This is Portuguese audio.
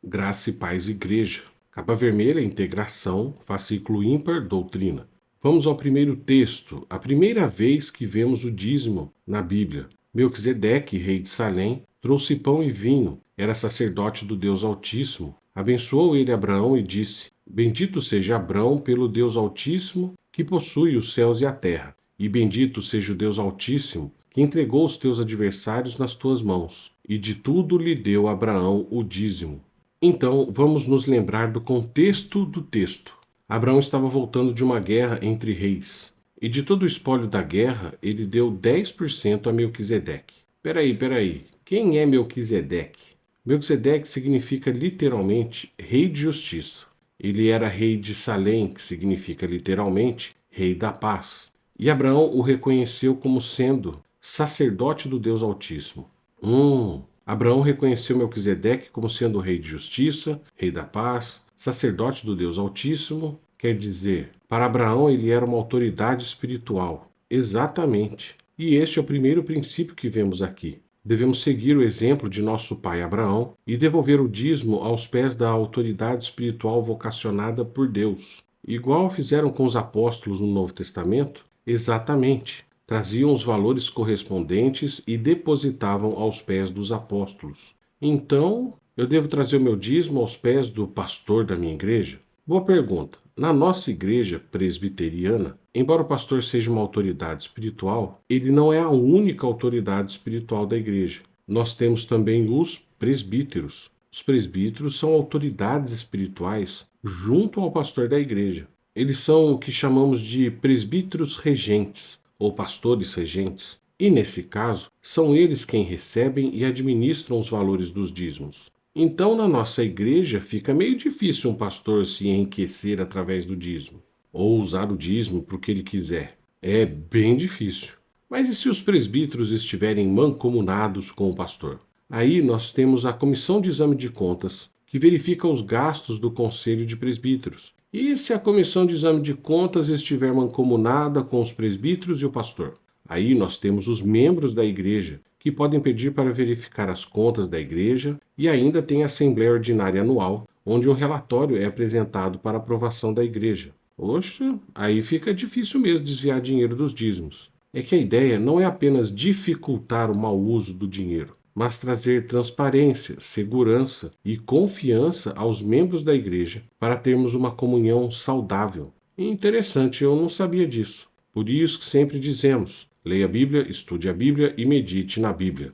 Graça e Paz Igreja. Capa vermelha, integração, fascículo ímpar, doutrina. Vamos ao primeiro texto, a primeira vez que vemos o dízimo na Bíblia. Melquisedeque, rei de Salém, trouxe pão e vinho, era sacerdote do Deus Altíssimo. Abençoou ele Abraão e disse: Bendito seja Abraão pelo Deus Altíssimo, que possui os céus e a terra. E bendito seja o Deus Altíssimo, que entregou os teus adversários nas tuas mãos. E de tudo lhe deu Abraão o dízimo. Então, vamos nos lembrar do contexto do texto. Abraão estava voltando de uma guerra entre reis, e de todo o espólio da guerra, ele deu 10% a Melquisedeque. Peraí, quem é Melquisedeque? Melquisedeque significa literalmente rei de justiça. Ele era rei de Salém, que significa literalmente rei da paz. E Abraão o reconheceu como sendo sacerdote do Deus Altíssimo. Abraão reconheceu Melquisedeque como sendo o rei de justiça, rei da paz, sacerdote do Deus Altíssimo. Quer dizer, para Abraão ele era uma autoridade espiritual. Exatamente. E este é o primeiro princípio que vemos aqui. Devemos seguir o exemplo de nosso pai Abraão e devolver o dízimo aos pés da autoridade espiritual vocacionada por Deus. Igual fizeram com os apóstolos no Novo Testamento? Exatamente. Traziam os valores correspondentes e depositavam aos pés dos apóstolos. Então, eu devo trazer o meu dízimo aos pés do pastor da minha igreja? Boa pergunta. Na nossa igreja presbiteriana, embora o pastor seja uma autoridade espiritual, ele não é a única autoridade espiritual da igreja. Nós temos também os presbíteros. Os presbíteros são autoridades espirituais junto ao pastor da igreja. Eles são o que chamamos de presbíteros regentes, ou pastores regentes, e nesse caso, são eles quem recebem e administram os valores dos dízimos. Então, na nossa igreja, fica meio difícil um pastor se enriquecer através do dízimo, ou usar o dízimo para o que ele quiser. É bem difícil. Mas e se os presbíteros estiverem mancomunados com o pastor? Aí nós temos a Comissão de Exame de Contas, que verifica os gastos do Conselho de Presbíteros. E se a Comissão de Exame de Contas estiver mancomunada com os presbíteros e o pastor? Aí nós temos os membros da igreja, que podem pedir para verificar as contas da igreja, e ainda tem a Assembleia Ordinária Anual, onde um relatório é apresentado para aprovação da igreja. Poxa, aí fica difícil mesmo desviar dinheiro dos dízimos. É que a ideia não é apenas dificultar o mau uso do dinheiro, mas trazer transparência, segurança e confiança aos membros da igreja para termos uma comunhão saudável. Interessante, eu não sabia disso. Por isso que sempre dizemos: leia a Bíblia, estude a Bíblia e medite na Bíblia.